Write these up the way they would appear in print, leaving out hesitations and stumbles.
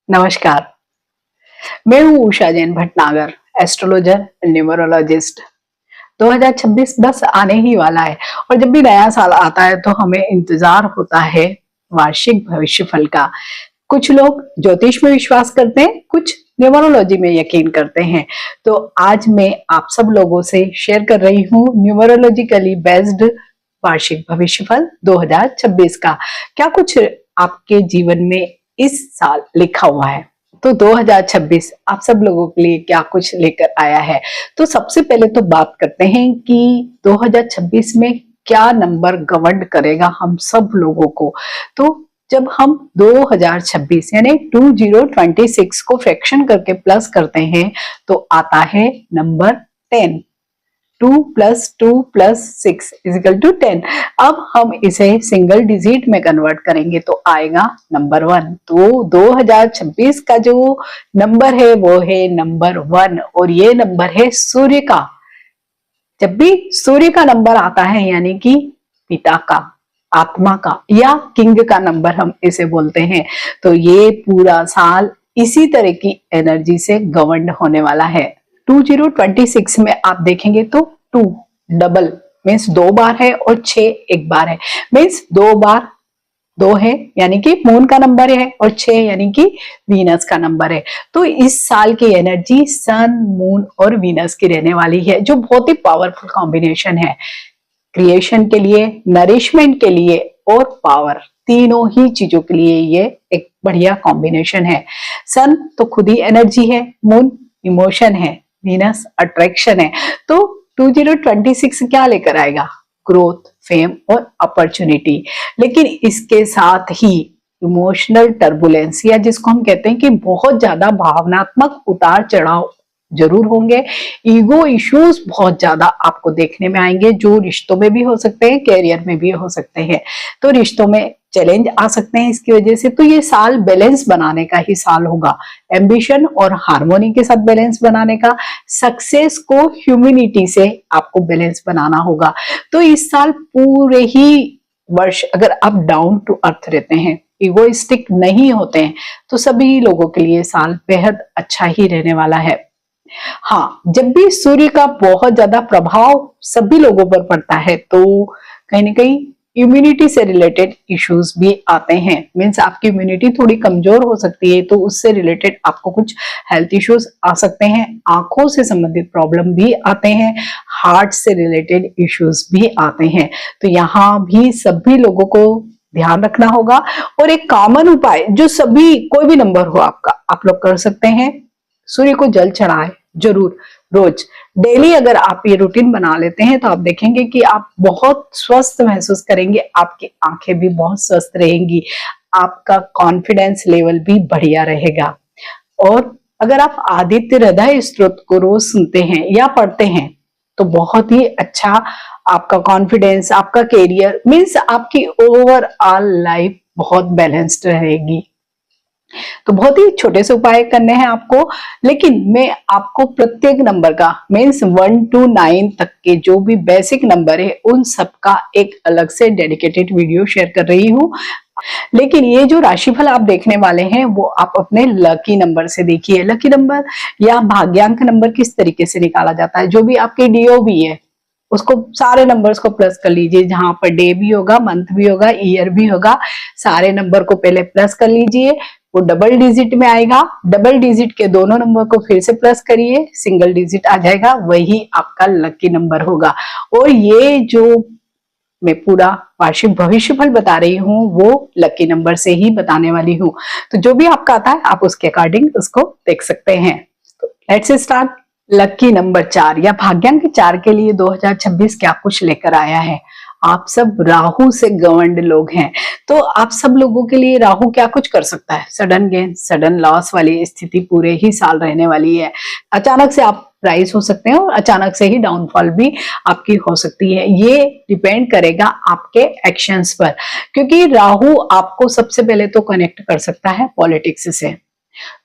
नमस्कार। मैं हूँ उषा जैन भटनागर, एस्ट्रोलॉजर, न्यूमरोलॉजिस्ट। 2026 बस आने ही वाला है और जब भी नया साल आता है तो हमें इंतजार होता है वार्षिक भविष्यफल का। कुछ लोग ज्योतिष में विश्वास करते हैं, कुछ न्यूमरोलॉजी में यकीन करते हैं। तो आज मैं आप सब लोगों से शेयर कर रही हूँ न्यूमरोलॉजिकली बेस्ड वार्षिक भविष्यफल 2026 का। क्या कुछ आपके जीवन में इस साल लिखा हुआ है। तो 2026 आप सब लोगों के लिए क्या कुछ लेकर आया है। तो सबसे पहले तो बात करते हैं कि 2026 में क्या नंबर गवर्न करेगा हम सब लोगों को। तो जब हम 2026 यानी 2026 को फ्रैक्शन करके प्लस करते हैं तो आता है नंबर 10। 2 + 2 + 6 = 10। अब हम इसे सिंगल डिजिट में कन्वर्ट करेंगे तो आएगा नंबर 1। तो 2026 का जो नंबर है वो है नंबर 1 और ये नंबर है सूर्य का। जब भी सूर्य का नंबर आता है यानी कि पिता का, आत्मा का या किंग का नंबर हम इसे बोलते हैं, तो ये पूरा साल इसी तरह की एनर्जी से गवर्न होने वाला है। 2026 में आप देखेंगे तो 2 डबल मीन्स 2 बार है और 6 एक बार है। मीन्स 2 बार 2 है यानी कि मून का नंबर है और 6 यानी कि वीनस का नंबर है। तो इस साल की एनर्जी सन, मून और वीनस की रहने वाली है, जो बहुत ही पावरफुल कॉम्बिनेशन है। क्रिएशन के लिए, नरिशमेंट के लिए और पावर, तीनों ही चीजों के लिए ये एक बढ़िया कॉम्बिनेशन है। सन तो खुद ही एनर्जी है, मून इमोशन है, वीनस अट्रैक्शन है। तो 2026 क्या लेकर आएगा? ग्रोथ, फेम और अपॉर्चुनिटी। लेकिन इसके साथ ही इमोशनल टर्बुलेंस या जिसको हम कहते हैं कि बहुत ज्यादा भावनात्मक उतार चढ़ाव जरूर होंगे। ईगो इश्यूज बहुत ज्यादा आपको देखने में आएंगे, जो रिश्तों में भी हो सकते हैं, कैरियर में भी हो सकते हैं। तो रिश्तों में चैलेंज आ सकते हैं इसकी वजह से। तो ये साल बैलेंस बनाने का ही साल होगा, एम्बिशन और हार्मोनी के साथ बैलेंस बनाने का। सक्सेस को ह्यूमिनिटी से आपको बैलेंस बनाना होगा। तो इस साल पूरे ही वर्ष अगर आप डाउन टू अर्थ रहते हैं, इगोइस्टिक नहीं होते हैं, तो सभी लोगों के लिए साल बेहद अच्छा ही रहने वाला है। हाँ, जब भी सूर्य का बहुत ज्यादा प्रभाव सभी लोगों पर पड़ता है तो कहीं ना कहीं इम्यूनिटी से रिलेटेड इश्यूज भी आते हैं। मीन्स आपकी इम्यूनिटी थोड़ी कमजोर हो सकती है, तो उससे रिलेटेड आपको कुछ हेल्थ इश्यूज आ सकते हैं। आंखों से संबंधित प्रॉब्लम भी आते हैं, हार्ट से रिलेटेड इश्यूज भी आते हैं। तो यहाँ भी सभी लोगों को ध्यान रखना होगा। और एक कॉमन उपाय जो सभी, कोई भी नंबर हो आपका, आप लोग कर सकते हैं, सूर्य को जल चढ़ाए जरूर रोज। डेली अगर आप ये रूटीन बना लेते हैं तो आप देखेंगे कि आप बहुत स्वस्थ महसूस करेंगे, आपकी आंखें भी बहुत स्वस्थ रहेंगी, आपका कॉन्फिडेंस लेवल भी बढ़िया रहेगा। और अगर आप आदित्य हृदय स्तोत्र को रोज सुनते हैं या पढ़ते हैं तो बहुत ही अच्छा आपका कॉन्फिडेंस, आपका कैरियर मीन्स आपकी ओवरऑल लाइफ बहुत बैलेंस्ड रहेगी। तो बहुत ही छोटे से उपाय करने हैं आपको, लेकिन मैं आपको प्रत्येक नंबर का मीन्स 1 to 9 तक के जो भी बेसिक नंबर है उन सबका एक अलग से डेडिकेटेड वीडियो शेयर कर रही हूँ। लेकिन ये जो राशिफल आप देखने वाले हैं वो आप अपने लकी नंबर से देखिए। लकी नंबर या भाग्यांक नंबर किस तरीके से निकाला जाता है, जो भी आपके डीओबी है उसको सारे नंबर्स को प्लस कर लीजिए। जहां पर डे भी होगा, मंथ भी होगा, ईयर भी होगा, सारे नंबर को पहले प्लस कर लीजिए, वो डबल डिजिट में आएगा। डबल डिजिट के दोनों नंबर को फिर से प्लस करिए, सिंगल डिजिट आ जाएगा, वही आपका लकी नंबर होगा। और ये जो मैं पूरा वार्षिक भविष्यफल बता रही हूँ वो लकी नंबर से ही बताने वाली हूँ। तो जो भी आपका आता है आप उसके अकॉर्डिंग उसको देख सकते हैं। तो लेट्स स्टार्ट। लकी नंबर 4 या भाग्यांक 4 के लिए 2026 क्या कुछ लेकर आया है। आप सब राहु से गवर्नड लोग हैं, तो आप सब लोगों के लिए राहु क्या कुछ कर सकता है। सडन गेन, सडन लॉस वाली स्थिति पूरे ही साल रहने वाली है। अचानक से आप राइज हो सकते हैं और अचानक से ही डाउनफॉल भी आपकी हो सकती है। ये डिपेंड करेगा आपके एक्शंस पर, क्योंकि राहु आपको सबसे पहले तो कनेक्ट कर सकता है पॉलिटिक्स से।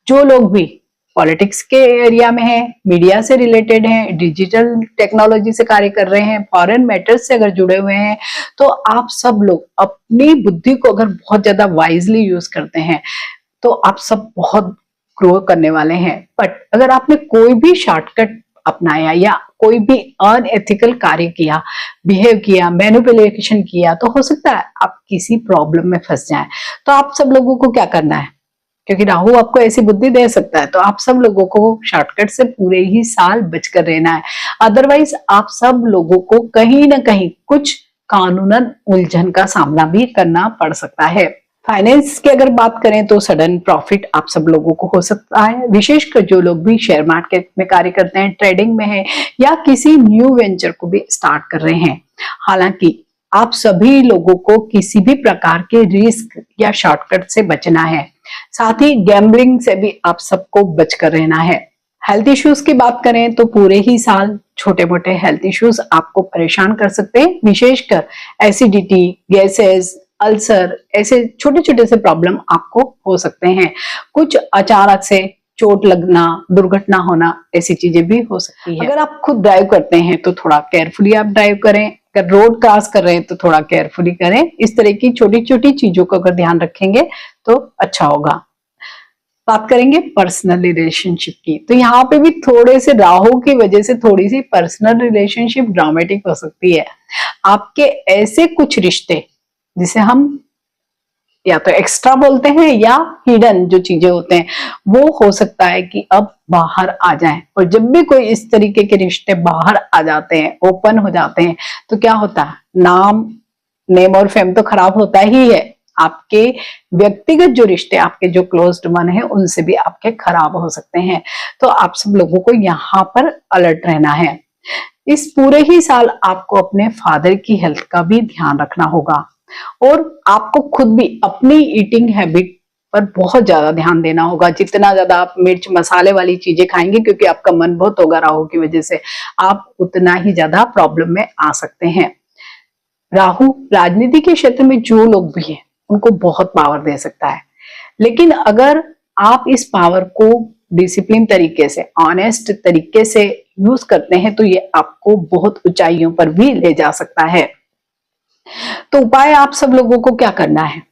जो लोग भी पॉलिटिक्स के एरिया में है, मीडिया से रिलेटेड हैं, डिजिटल टेक्नोलॉजी से कार्य कर रहे हैं, फॉरेन मैटर्स से अगर जुड़े हुए हैं, तो आप सब लोग अपनी बुद्धि को अगर बहुत ज्यादा वाइजली यूज करते हैं, तो आप सब बहुत ग्रो करने वाले हैं। बट अगर आपने कोई भी शॉर्टकट अपनाया या कोई भी अनएथिकल कार्य किया, बिहेव किया, मैनिपुलेशन किया, तो हो सकता है आप किसी प्रॉब्लम में फंस जाएं। तो आप सब लोगों को क्या करना है, क्योंकि राहु आपको ऐसी बुद्धि दे सकता है, तो आप सब लोगों को शॉर्टकट से पूरे ही साल बचकर रहना है। अदरवाइज आप सब लोगों को कहीं ना कहीं कुछ कानूनन उलझन का सामना भी करना पड़ सकता है। फाइनेंस की अगर बात करें तो सडन प्रॉफिट आप सब लोगों को हो सकता है, विशेषकर जो लोग भी शेयर मार्केट में कार्य करते हैं, ट्रेडिंग में है या किसी न्यू वेंचर को भी स्टार्ट कर रहे हैं। हालांकि आप सभी लोगों को किसी भी प्रकार के रिस्क या शॉर्टकट से बचना है, साथ ही गैम्बलिंग से भी आप सबको बचकर रहना है। हेल्थ इश्यूज की बात करें तो पूरे ही साल छोटे मोटे हेल्थ इश्यूज आपको परेशान कर सकते हैं, विशेषकर एसिडिटी, गैसेस, अल्सर, ऐसे छोटे छोटे से प्रॉब्लम आपको हो सकते हैं। कुछ अचानक से चोट लगना, दुर्घटना होना, ऐसी चीजें भी हो सकती है। अगर आप खुद ड्राइव करते हैं तो थोड़ा केयरफुली आप ड्राइव करें, अगर रोड क्रॉस कर रहे हैं तो थोड़ा केयरफुली करें। इस तरह की छोटी छोटी चीजों को अगर ध्यान रखेंगे तो अच्छा होगा। बात करेंगे पर्सनल रिलेशनशिप की, तो यहाँ पे भी थोड़े से राहु की वजह से थोड़ी सी पर्सनल रिलेशनशिप ड्रामेटिक हो सकती है। आपके ऐसे कुछ रिश्ते जिसे हम या तो एक्स्ट्रा बोलते हैं या हिडन जो चीजें होते हैं, वो हो सकता है कि अब बाहर आ जाएं। और जब भी कोई इस तरीके के रिश्ते बाहर आ जाते हैं, ओपन हो जाते हैं, तो क्या होता है, नेम और फेम तो खराब होता ही है, आपके व्यक्तिगत जो रिश्ते, आपके जो क्लोज्ड वन है, उनसे भी आपके खराब हो सकते हैं। तो आप सब लोगों को यहाँ पर अलर्ट रहना है। इस पूरे ही साल आपको अपने फादर की हेल्थ का भी ध्यान रखना होगा और आपको खुद भी अपनी ईटिंग हैबिट पर बहुत ज्यादा ध्यान देना होगा। जितना ज्यादा आप मिर्च मसाले वाली चीजें खाएंगे, क्योंकि आपका मन बहुत होगा राहु की वजह से, आप उतना ही ज्यादा प्रॉब्लम में आ सकते हैं। राहु राजनीति के क्षेत्र में जो लोग भी हैं उनको बहुत पावर दे सकता है, लेकिन अगर आप इस पावर को डिसिप्लिन तरीके से, ऑनेस्ट तरीके से यूज करते हैं तो ये आपको बहुत ऊंचाइयों पर भी ले जा सकता है। तो उपाय आप सब लोगों को क्या करना है,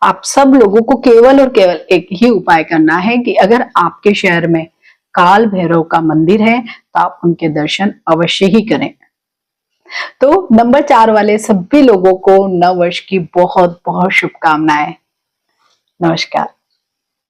आप सब लोगों को केवल और केवल एक ही उपाय करना है कि अगर आपके शहर में काल भैरव का मंदिर है तो आप उनके दर्शन अवश्य ही करें। तो नंबर 4 वाले सभी लोगों को नव वर्ष की बहुत बहुत शुभकामनाएं। नमस्कार।